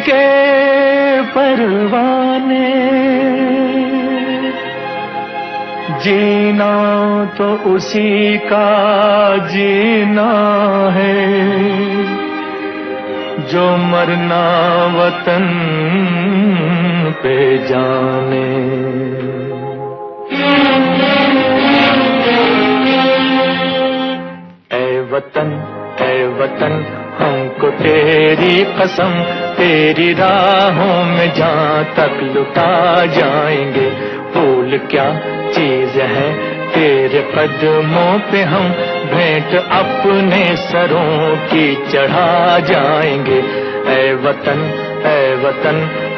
के परवाने, जीना तो उसी का जीना है, जो मरना वतन पे जाने। ऐ वतन हमको तेरी कसम, तेरी राहों में जहाँ तक लुटा जाएंगे। फूल क्या चीज है तेरे कदमों पे, हम भेंट अपने सरों की चढ़ा जाएंगे। ऐ वतन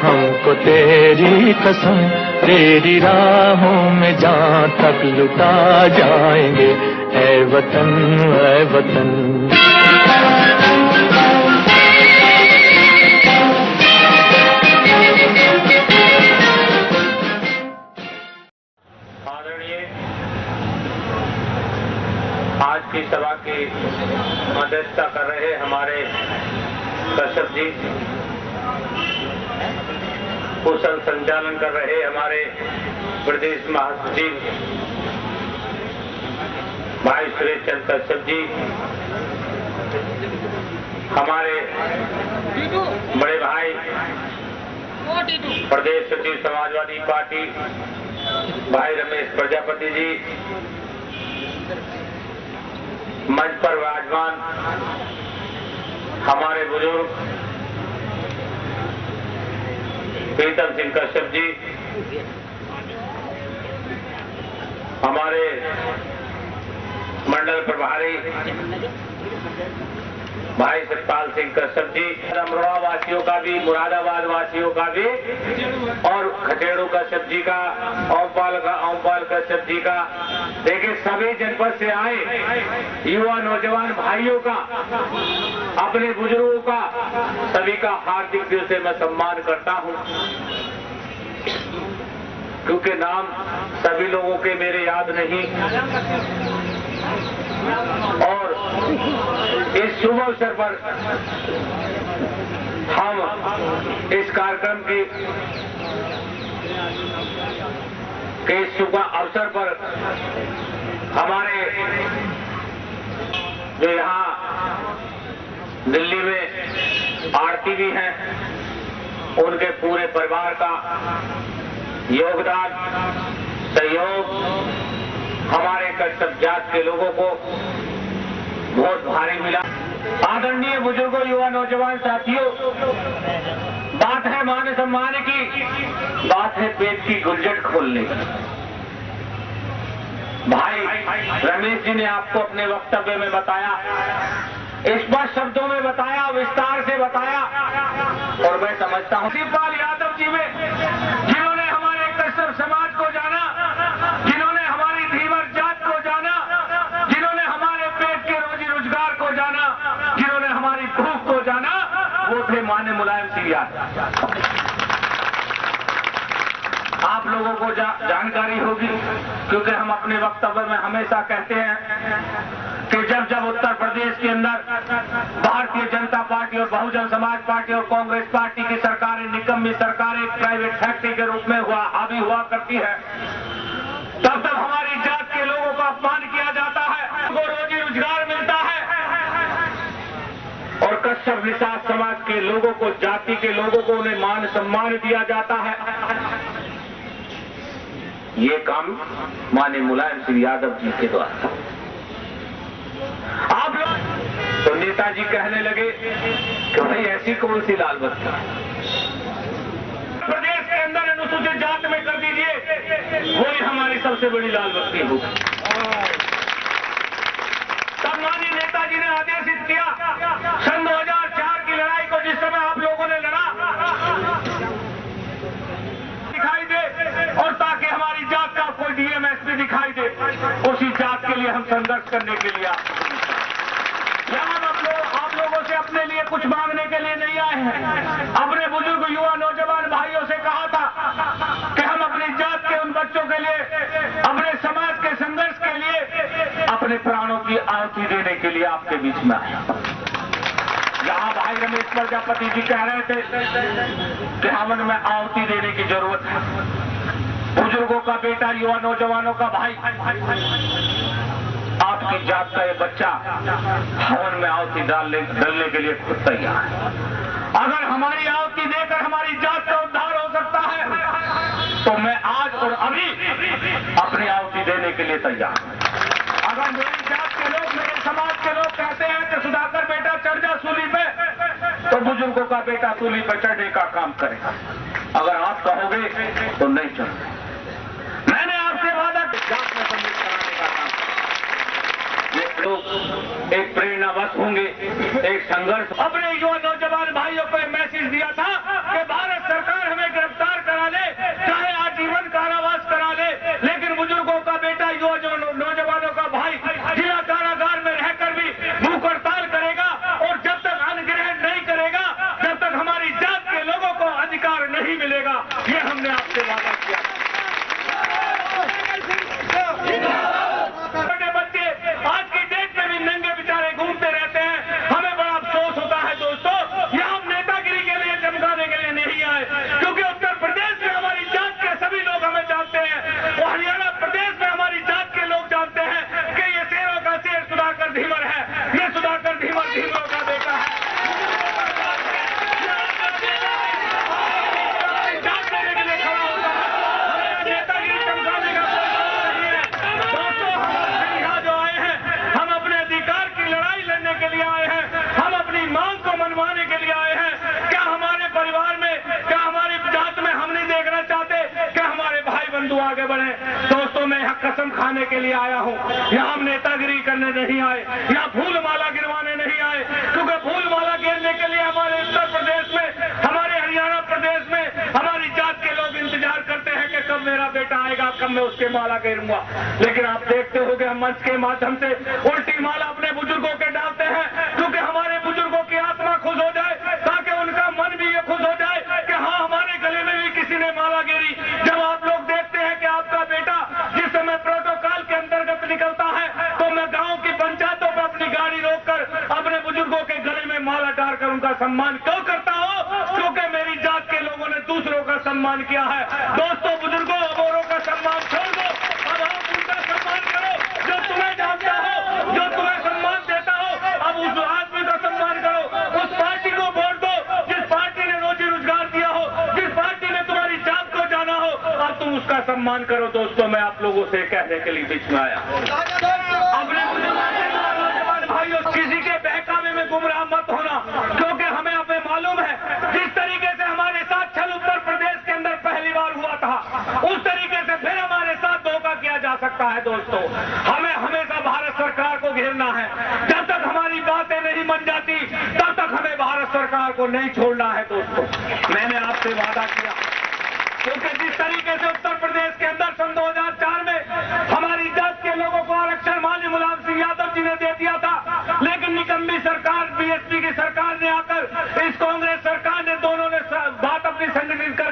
हमको तेरी कसम, तेरी राहों में जहाँ तक लुटा जाएंगे। ऐ वतन आदरणीय, आज की सभा की अध्यक्षता कर रहे हमारे कश्यप जी, कुशल संचालन कर रहे हमारे प्रदेश महासचिव भाई सुरेश चंद्र कश्यप जी, हमारे बड़े भाई प्रदेश सचिव समाजवादी पार्टी भाई रमेश प्रजापति जी, मंच पर विराजमान हमारे बुजुर्ग प्रीतम सिंह कश्यप जी, हमारे मंडल प्रभारी भाई सतपाल सिंह कश्यप जी, अमरोहा वासियों का भी, मुरादाबाद वासियों का भी, और खटेड़ू कश्यप जी का, ओमपाल कश्यप जी का, देखिए सभी जनपद से आए युवा नौजवान भाइयों का, अपने बुजुर्गों का, सभी का हार्दिक दिल से मैं सम्मान करता हूं, क्योंकि नाम सभी लोगों के मेरे याद नहीं। और इस शुभ अवसर पर हम इस कार्यक्रम के शुभ अवसर पर हमारे जो यहाँ दिल्ली में आरती भी हैं, उनके पूरे परिवार का योगदान सहयोग हमारे कश्यप जात के लोगों को बहुत भारी मिला। आदरणीय बुजुर्गों, युवा नौजवान साथियों, बात है मान सम्मान की, बात है पेट की गुंजट खोलने की। भाई रमेश जी ने आपको अपने वक्तव्य में बताया, स्पष्ट शब्दों में बताया, विस्तार से बताया, और मैं समझता हूं शिवपाल यादव जी में, जिन्होंने हमारे कश्यप समाज को जाना, जिन्होंने हमारी धीवर जात को जाना, जिन्होंने हमारे पेट के रोजी रोजगार को जाना, जिन्होंने हमारी भूख को जाना, वो थे माननीय मुलायम सिंह यादव। आप लोगों को जानकारी होगी, क्योंकि हम अपने वक्तव्य में हमेशा कहते हैं कि जब उत्तर प्रदेश के अंदर भारतीय जनता पार्टी और बहुजन समाज पार्टी और कांग्रेस पार्टी की सरकारें, निकम्मी सरकारें प्राइवेट फैक्ट्री के रूप में हावी हुआ करती है, तब हमारी जात के लोगों का अपमान किया जाता है, उनको रोजी रोजगार मिलता है, और कश्यप निषाद समाज के लोगों को, जाति के लोगों को उन्हें मान सम्मान दिया जाता है। ये काम माननीय मुलायम सिंह यादव जी के द्वारा। आप लोग तो नेताजी कहने लगे कि भाई ऐसी कौन सी लाल बत्ती प्रदेश के अंदर अनुसूचित जात में कर दीजिए, वही हमारी सबसे बड़ी लाल बत्ती होगी। तब माननीय नेताजी ने आदेशित किया, सन 2004 की लड़ाई को जिस समय आप लोगों ने लड़ा दिखाई दे, और ताकि हमारी जात का कोई डीएमएसपी दिखाई दे, उसी जात के लिए हम संघर्ष करने के लिए यहाँ आप लोगों से अपने लिए कुछ मांगने के लिए नहीं आए हैं। अपने बुजुर्ग युवा नौजवान भाइयों से कहा था कि हम अपनी जात के उन बच्चों के लिए, अपने समाज के संघर्ष के लिए, अपने प्राणों की आहुति देने के लिए आपके बीच में आए। यहाँ भाई रमेश प्रजापति जी कह रहे थे कि हवन में आहुति देने की जरूरत है। बुजुर्गों का बेटा, युवा नौजवानों का भाई, आपकी जात का ये बच्चा हवन में आहुति डालने के लिए खुद तैयार है। अगर हमारी आहुति देकर हमारी जात का उद्धार हो सकता है तो मैं आज और अभी अपनी आहुति देने के लिए तैयार हूं। अगर मेरी जात के लोग, मेरे समाज के लोग कहते हैं कि सुधाकर बेटा चढ़ जा सूली पे, तो बुजुर्गों का बेटा सूली पे चढ़ने का काम करेगा। अगर आप कहोगे तो नहीं चढ़ेगा। मैंने आपसे वादा किया जात में सम्मिलित कराने का काम। ये लोग एक प्रेरणावश होंगे, एक संघर्ष। अपने युवा नौजवान भाइयों को मैसेज दिया था कि भारत सरकार हमें गिरफ्तार करा ले, चाहे आजीवन कारावास करा ले, लेकिन बुजुर्गों का बेटा, युवा नौजवानों का भाई जिला कारागार में रहकर भी भूख हड़ताल करेगा। और जब तक अधिग्रहण नहीं करेगा, जब तक हमारी जात के लोगों को अधिकार नहीं मिलेगा। ये हमने आपसे वादा किया। छोटे बच्चे आज की डेट में भी नंगे बेचारे घूमते रहते हैं। हमें बड़ा अफसोस होता है दोस्तों, ये हम नेतागिरी के लिए, चमकाने के लिए नहीं आए, क्योंकि उत्तर प्रदेश में हमारी जात के सभी लोग हमें जानते हैं और हरियाणा प्रदेश में हमारी जात के लोग जानते हैं कि ये शेरों का शेर सुधाकर धीवर है। ये सुधाकर धीवर धीवरों का बेटा है। जात देने के लिए खड़ा होता है, नेतागिरी चमकाने का कोई नहीं है। दोस्तों, हम यहाँ जो आए हैं, हम अपने अधिकार की लड़ाई लड़ने के लिए आए हैं, हम अपनी मांग को मनवाने के लिए आए हैं। क्या हमारे परिवार में, क्या हमारी जात में हम नहीं देखना चाहते कि हमारे भाई बंधु आगे बढ़े? दोस्तों, मैं यहाँ कसम खाने के लिए आया हूँ। यहाँ हम नेतागिरी करने नहीं आए, यहाँ फूल माला गिरवाने नहीं आए, क्योंकि फूल माला गिरने के लिए हमारे उत्तर प्रदेश में, हमारे हरियाणा प्रदेश में हमारी जात के लोग इंतजार करते हैं कि कब मेरा बेटा आएगा, कब मैं उसके माला गिरूंगा। लेकिन आप देखते होंगे, हम मंच के माध्यम से उल्टी माला अपने बुजुर्गों के डालते हैं, क्योंकि हमारे बुजुर्गों की आत्मा खुश हो जाए, ताकि उनका मन भी ये खुश हो जाए कि हाँ, हमारे गले में भी किसी ने माला गिरी। जब आप लोग देखते हैं कि आपका बेटा जिस समय प्रोटोकॉल के अंतर्गत निकलता है, तो मैं गांव की पंचायतों पर अपनी गाड़ी रोककर अपने बुजुर्गों के गले में माला डालकर उनका सम्मान क्यों करता हूं? क्योंकि मेरी जात के लोगों ने दूसरों का सम्मान किया है। दोस्तों, बुजुर्गों, अबोरों का सम्मान छोड़ दो, अब आप उनका सम्मान करो जो तुम्हें जानता हो, जो तुम्हें सम्मान देता हो। अब उस आदमी का सम्मान करो, उस पार्टी को वोट दो जिस पार्टी ने रोजी रोजगार दिया हो, जिस पार्टी ने तुम्हारी जात को जाना हो। अब तुम उसका सम्मान करो। दोस्तों, मैं आप लोगों से कहने के लिए बीच में आया। अपने नौजवान भाइयों, किसी के बहकावे में गुमराह मत होना, क्योंकि हमें मालूम है जिस तरीके से हमारे साथ छल उत्तर प्रदेश के अंदर पहली बार हुआ था, उस तरीके से फिर हमारे साथ धोखा किया जा सकता है। दोस्तों, हमें हमेशा भारत सरकार को घेरना है। जब तक हमारी बातें नहीं मन जाती, तब तक हमें भारत सरकार को नहीं छोड़ना है। दोस्तों, मैंने आपसे वादा किया, क्योंकि जिस तरीके से उत्तर प्रदेश के अंदर सन 2004 में हमारी जात के लोगों को आरक्षण माननीय मुलायम सिंह यादव जी ने दे दिया था, लेकिन निकम्मी सरकार, बीएसपी की सरकार ने आकर, इस कांग्रेस सरकार ने, दोनों ने बात अपनी संगठित कर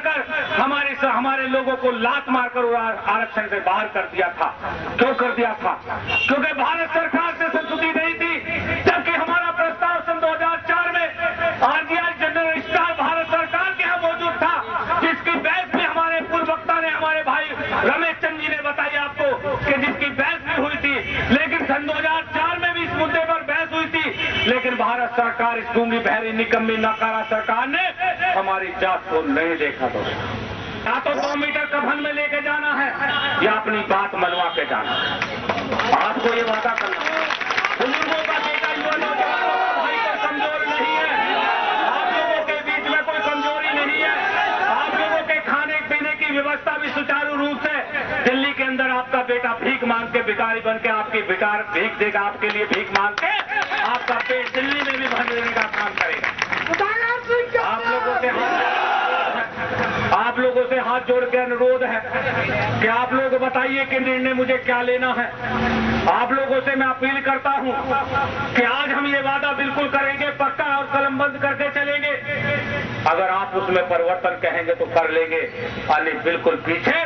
हमारे लोगों को लात मारकर आरक्षण से बाहर कर दिया था। क्यों कर दिया था? क्योंकि भारत सरकार से संस्तुति नहीं थी। जबकि हमारा प्रस्ताव सन 2004 में आरजीआई जनरल स्टाफ भारत सरकार के यहाँ मौजूद था, जिसकी बहस भी हमारे पूर्व वक्ता ने, हमारे भाई रमेश चंद जी ने बताई आपको कि जिसकी बहस भी हुई थी। लेकिन सन 2004 में भी इस मुद्दे पर बहस हुई थी, लेकिन भारत सरकार, इस गूंगी बहरी निकम्मी नकारा सरकार ने हमारी जात को नहीं देखा। दोस्तों, या तो 2 मीटर कफन में लेके जाना है, या अपनी बात मनवा के जाना है। आपको ये वादा करना है। बुजुर्गों का बेटा, युवा नौजवानों का भाई कोई कमजोर नहीं है। आप लोगों के बीच में कोई कमजोरी नहीं है। आप लोगों के खाने पीने की व्यवस्था भी सुचारू रूप से, दिल्ली के अंदर आपका बेटा भीख मांग के, भिखारी बन के आपकी भीख देगा, आपके लिए भीख मांग के आपका पेट दिल्ली में भी भर देने का काम करेगा। आप लोगों से हाथ जोड़ के अनुरोध है कि आप लोग बताइए कि निर्णय मुझे क्या लेना है। आप लोगों से मैं अपील करता हूं कि आज हम ये वादा बिल्कुल करेंगे, पक्का और कलम बंद करके चलेंगे। अगर आप उसमें परिवर्तन कहेंगे तो कर लेंगे, अन्य बिल्कुल पीछे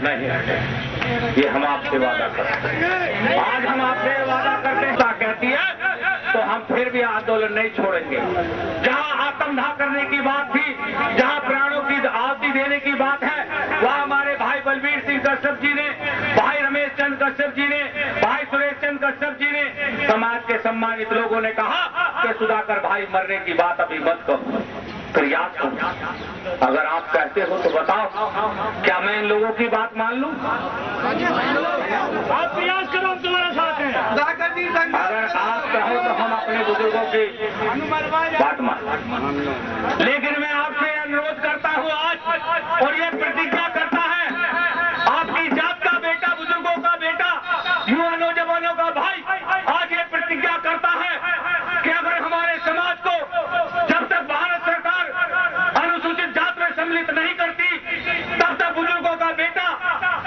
नहीं हटेंगे। ये हम आपसे वादा करते हैं। आज हम आपसे वादा करते हैं, कहती है तो हम फिर भी आंदोलन नहीं छोड़ेंगे। जहां आने की बात थी, जहां प्राणों की आहुति देने की बात है, वहां हमारे भाई बलबीर सिंह कश्यप जी ने, भाई रमेश चंद कश्यप जी ने, भाई सुरेश चंद कश्यप जी ने, समाज के सम्मानित लोगों ने कहा कि सुधाकर भाई मरने की बात अभी मत करो, प्रयास करो। अगर आप कहते हो तो बताओ, क्या मैं इन लोगों की बात मान लूं? आप प्रयास करो, हम तुम्हारे साथ हैं। अगर आप कहो तो हम अपने बुजुर्गों की बात मान, लेकिन मैं आपसे अनुरोध करता हूं आज, और ये प्रतिज्ञा करता है आपकी जात का बेटा, बुजुर्गों का बेटा, युवा नौजवानों का भाई, आज ये प्रतिज्ञा करता है कि अगर हमारे समाज को जब तक भारत सरकार अनुसूचित जात में सम्मिलित नहीं करती, तब तक बुजुर्गों का बेटा,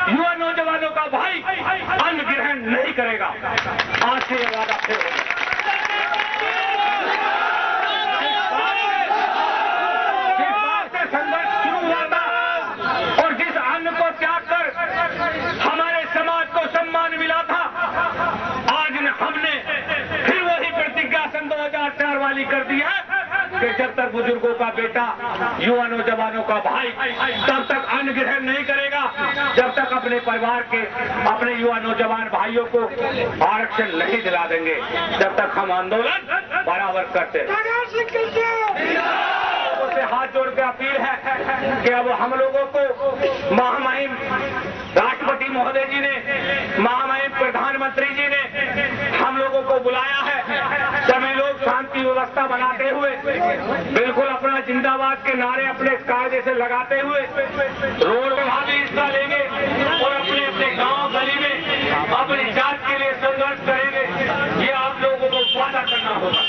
युवा नौजवानों का भाई अन्न ग्रहण नहीं करेगा। आज से ये वादा फिर होगा। जिस बात से संघर्ष शुरू हुआ था और जिस अन्न को त्याग कर हमारे समाज को सम्मान मिला था, आज हमने फिर वही प्रतिज्ञा सन 2004 वाली कर दी है कि जब तक बुजुर्गों का बेटा, युवा नौजवानों का भाई तब तक अन्न ग्रहण नहीं करेगा, जब तक अपने परिवार के, अपने युवा नौजवान भाइयों को आरक्षण नहीं दिला देंगे, जब तक हम आंदोलन बराबर करते उससे हाथ जोड़ के अपील है कि अब हम लोगों को महामहिम राष्ट्रपति महोदय जी ने, महामहिम प्रधानमंत्री जी ने हम लोगों को बुलाया है। सभी लोग शांति व्यवस्था बनाते हुए, बिल्कुल अपना जिंदाबाद के नारे अपने कायदे से लगाते हुए रोड में भी हिस्सा लेंगे और अपने अपने गांव गली में अपनी जात के लिए संघर्ष करेंगे। ये आप लोगों को वादा करना होगा।